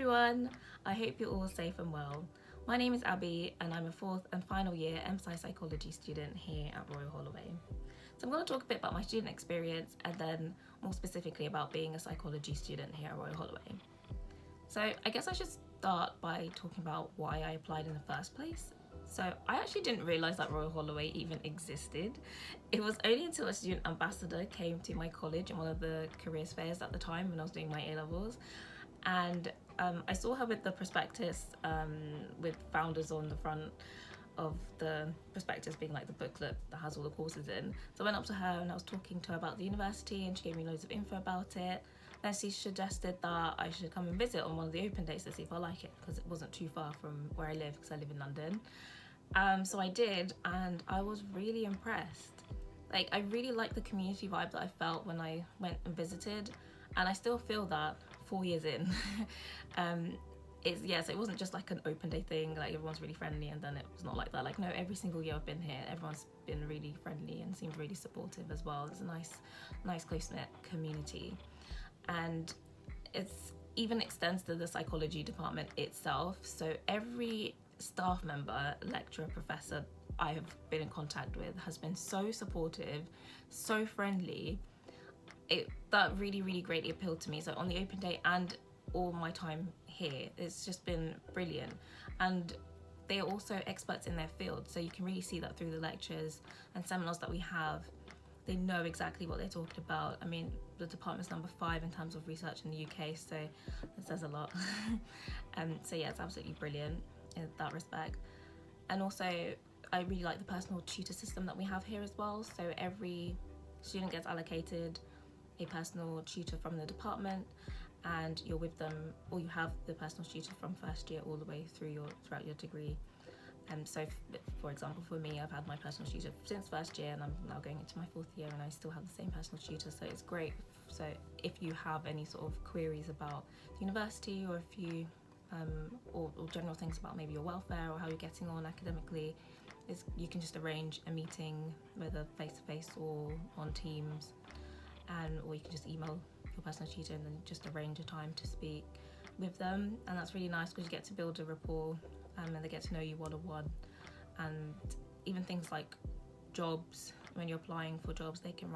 everyone, I hope you're all safe and well. My name is Abby and I'm a fourth and final year MSci Psychology student here at Royal Holloway. So I'm going to talk a bit about my student experience and then more specifically about being a psychology student here at Royal Holloway. So I guess I should start by talking about why I applied in the first place. So I actually didn't realise that Royal Holloway even existed. It was only until a student ambassador came to my college in one of the careers fairs at the time when I was doing my A-levels. And I saw her with the prospectus with founders on the front of the prospectus being like the booklet that has all the courses in. So I went up to her and I was talking to her about the university and she gave me loads of info about it. Then she suggested that I should come and visit on one of the open days to see if I like it, because it wasn't too far from where I live, because I live in London. So I did, and I was really impressed. Like, I really liked the community vibe that I felt when I went and visited, and I still feel that 4 years in. So it wasn't just like an open day thing, like everyone's really friendly, and then it was not like that. Like, no, every single year I've been here, everyone's been really friendly and seemed really supportive as well. It's a nice close-knit community. And it's even extends to the psychology department itself. So every staff member, lecturer, professor I have been in contact with has been so supportive, so friendly. That really, really greatly appealed to me. So on the open day and all my time here, it's just been brilliant. And they are also experts in their field, so you can really see that through the lectures and seminars that we have. They know exactly what they're talking about. I mean, the department's number 5 in terms of research in the UK, so it says a lot. So yeah, it's absolutely brilliant in that respect. And also, I really like the personal tutor system that we have here as well. So every student gets allocated a personal tutor from the department, and you're with them, or you have the personal tutor from first year all the way throughout your degree. So for example, for me, I've had my personal tutor since first year, and I'm now going into my 4th year, and I still have the same personal tutor, so it's great. So if you have any sort of queries about the university, or if you or general things about maybe your welfare or how you're getting on academically, you can just arrange a meeting, whether face-to-face or on Teams, or you can just email your personal tutor and then just arrange a time to speak with them. And that's really nice because you get to build a rapport, and they get to know you one-on-one. And even things like jobs, when you're applying for jobs, they can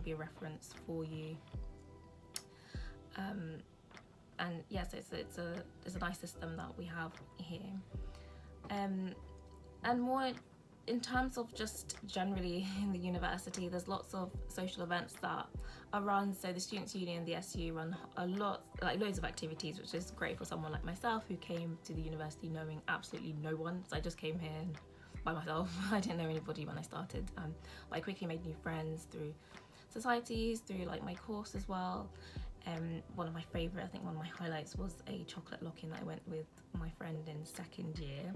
be a reference for you. And yes, it's a nice system that we have here. And more in terms of just generally in the university, there's lots of social events that are run. So the Students' Union, the SU, run loads of activities, which is great for someone like myself who came to the university knowing absolutely no one. So I just came here by myself. I didn't know anybody when I started, but I quickly made new friends through societies, through like my course as well. One of my highlights was a chocolate lock-in that I went with my friend in 2nd year.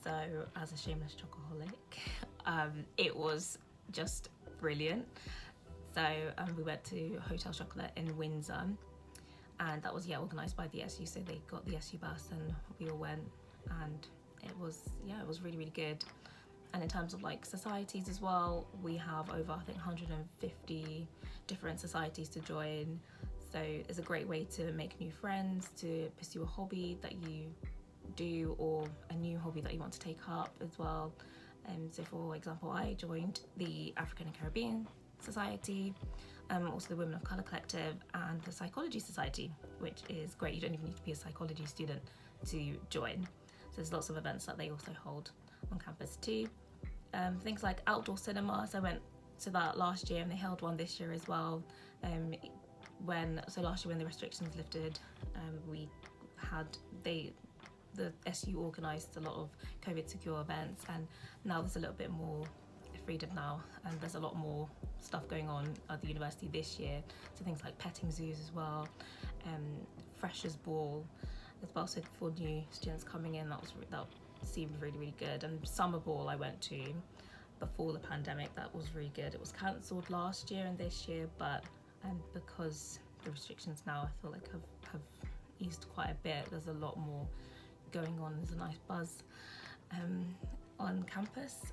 So as a shameless chocoholic, it was just brilliant. So we went to Hotel Chocolate in Windsor, and that was organised by the SU. So they got the SU bus and we all went, and it was really, really good. And in terms of like societies as well, we have over 150 different societies to join. So it's a great way to make new friends, to pursue a hobby that you do, or a new hobby that you want to take up as well. So for example, I joined the African and Caribbean Society, also the Women of Colour Collective, and the Psychology Society, which is great. You don't even need to be a psychology student to join. So there's lots of events that they also hold on campus too. Things like outdoor cinema, so I went to that last year, and they held one this year as well. Last year when the restrictions lifted, the SU organised a lot of COVID secure events, and now there's a little bit more freedom now, and there's a lot more stuff going on at the university this year. So things like petting zoos as well, freshers ball as well. So for new students coming in, that seemed really, really good. And summer ball I went to before the pandemic, that was really good. It was cancelled last year and this year, but because the restrictions now I feel like have eased quite a bit, there's a lot more going on. There's a nice buzz on campus.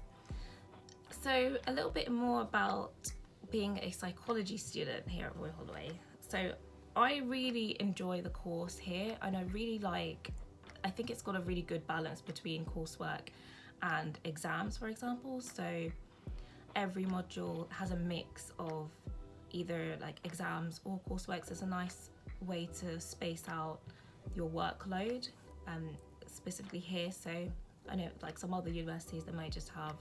So a little bit more about being a psychology student here at Royal Holloway. So I really enjoy the course here, and I think it's got a really good balance between coursework and exams, for example. So every module has a mix of either like exams or coursework. So it's a nice way to space out your workload, specifically here. So I know like some other universities, they might just have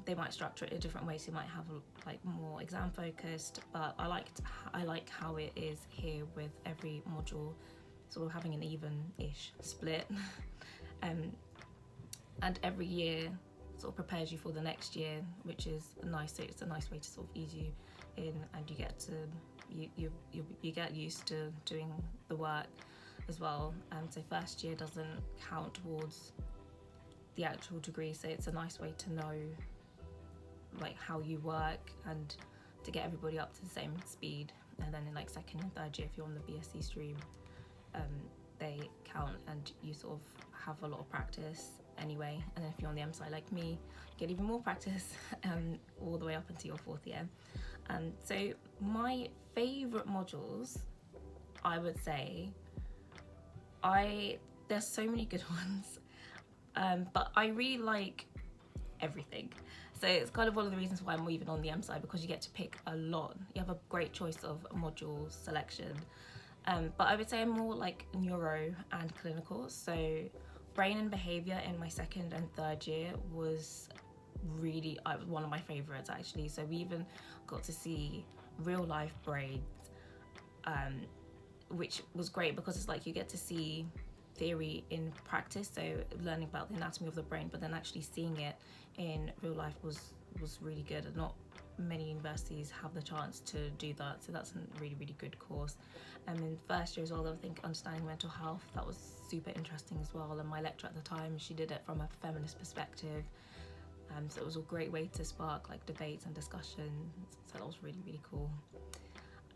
they might structure it a different way, so you might have like more exam focused, but I like how it is here, with every module sort of having an even-ish split. And every year sort of prepares you for the next year, which is nice. So it's a nice way to sort of ease you in, and you get to you get used to doing the work as well. So first year doesn't count towards the actual degree, so it's a nice way to know like how you work and to get everybody up to the same speed. And then in like second and third year, if you're on the BSc stream, they count and you sort of have a lot of practice anyway. And then if you're on the MSci like me, get even more practice all the way up until your fourth year. So my favourite modules, I would say, there's so many good ones, but I really like everything. So it's kind of one of the reasons why I'm even on the MSci, because you get to pick a lot. You have a great choice of module selection. But I would say I'm more like neuro and clinical. So brain and behaviour in my second and third year was really one of my favourites, actually. So we even got to see real life brains, which was great because it's like you get to see theory in practice, so learning about the anatomy of the brain, but then actually seeing it in real life was really good, and not many universities have the chance to do that. So that's a really, really good course. And in first year as well, I think understanding mental health, that was super interesting as well. And my lecturer at the time, she did it from a feminist perspective. So it was a great way to spark like debates and discussions. So that was really, really cool.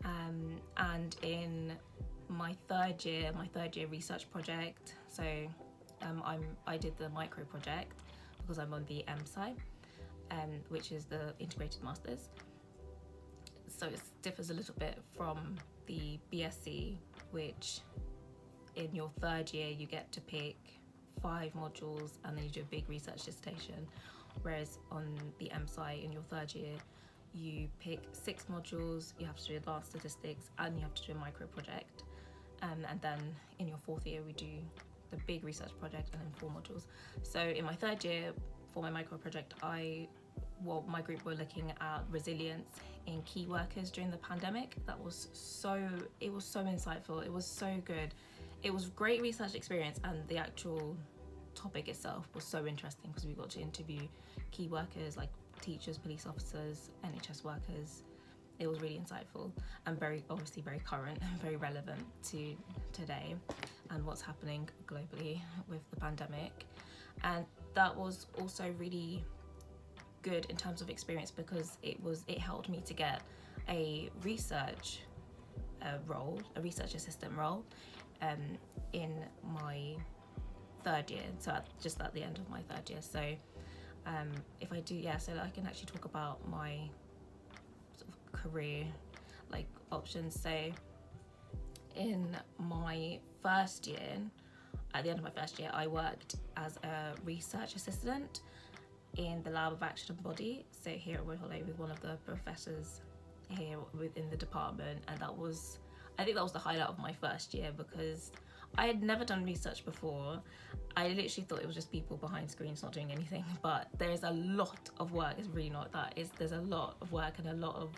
And in my third year research project, so I did the micro project because I'm on the MSci, which is the integrated masters. So it differs a little bit from the BSc, which in your third year you get to pick 5 modules and then you do a big research dissertation, whereas on the MSci in your third year you pick 6 modules, you have to do advanced statistics, and you have to do a micro project. And then in your fourth year we do the big research project and then 4 modules. So in my third year for my micro project, my group were looking at resilience in key workers during the pandemic. It was so insightful, it was so good. It was a great research experience, and the actual topic itself was so interesting because we got to interview key workers like teachers, police officers, NHS workers. It was really insightful and very current and very relevant to today and what's happening globally with the pandemic. And that was also really good in terms of experience because it helped me to get a research research assistant role in my third year, so just at the end of my third year. So if I do, so I can actually talk about my sort of career like options. So in my first year, at the end of my first year, I worked as a research assistant in the lab of action and body, so here at Royal Holloway, with one of the professors here within the department. And I think that was the highlight of my first year because I had never done research before. I literally thought it was just people behind screens not doing anything, but there's a lot of work. It's really not that. There's a lot of work and a lot of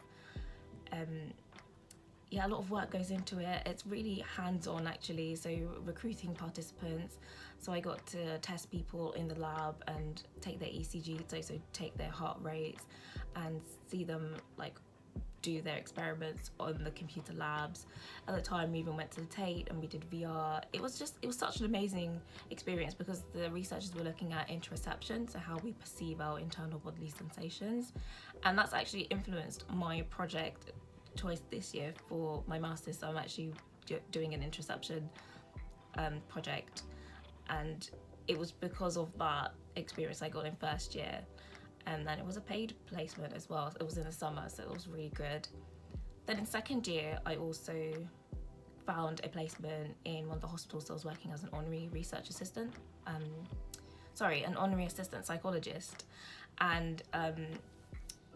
work goes into it. It's really hands-on actually, so recruiting participants. So I got to test people in the lab and take their ECG, so take their heart rates and see them like do their experiments on the computer labs. At the time we even went to the Tate and we did VR. It was such an amazing experience because the researchers were looking at interoception, so how we perceive our internal bodily sensations, and that's actually influenced my project choice this year for my master's. So I'm actually doing an interoception project, and it was because of that experience I got in first year. And then it was a paid placement as well. It was in the summer, so it was really good. Then in second year, I also found a placement in one of the hospitals. I was working as an honorary research assistant, an honorary assistant psychologist. And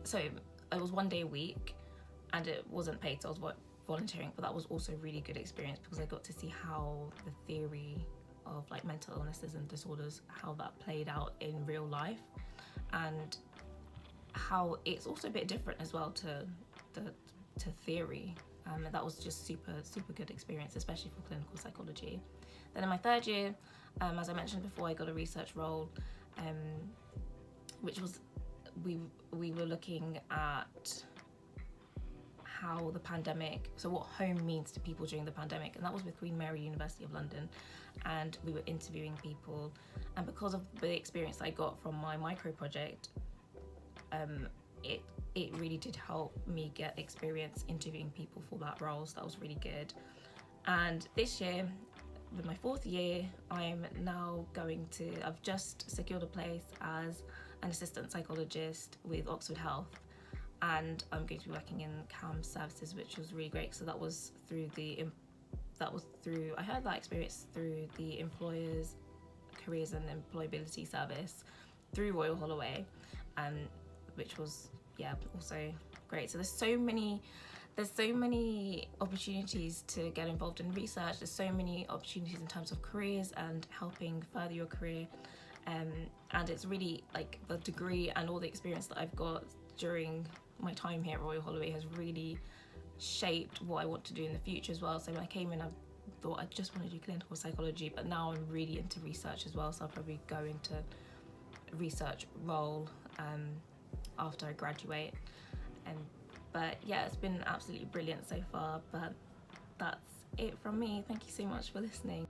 so it was 1 day a week, and it wasn't paid, so I was volunteering, but that was also a really good experience because I got to see how the theory of like mental illnesses and disorders, how that played out in real life, and how it's also a bit different as well to theory. That was just super good experience, especially for clinical psychology. Then in my third year, as I mentioned before, I got a research role, which was we were looking at how the pandemic, so what home means to people during the pandemic, and that was with Queen Mary University of London, and we were interviewing people. And because of the experience I got from my micro project, it really did help me get experience interviewing people for that role, so that was really good. And this year, with my fourth year, I've just secured a place as an assistant psychologist with Oxford Health, and I'm going to be working in CAM services, which was really great. So I heard that experience through the Employers Careers and Employability Service through Royal Holloway, which was also great. So there's so many opportunities to get involved in research. There's so many opportunities in terms of careers and helping further your career, and it's really like the degree and all the experience that I've got during my time here at Royal Holloway has really shaped what I want to do in the future as well. So when I came in, I thought I just want to do clinical psychology, but now I'm really into research as well, so I'll probably go into a research role after I graduate. But yeah, it's been absolutely brilliant so far. But that's it from me. Thank you so much for listening.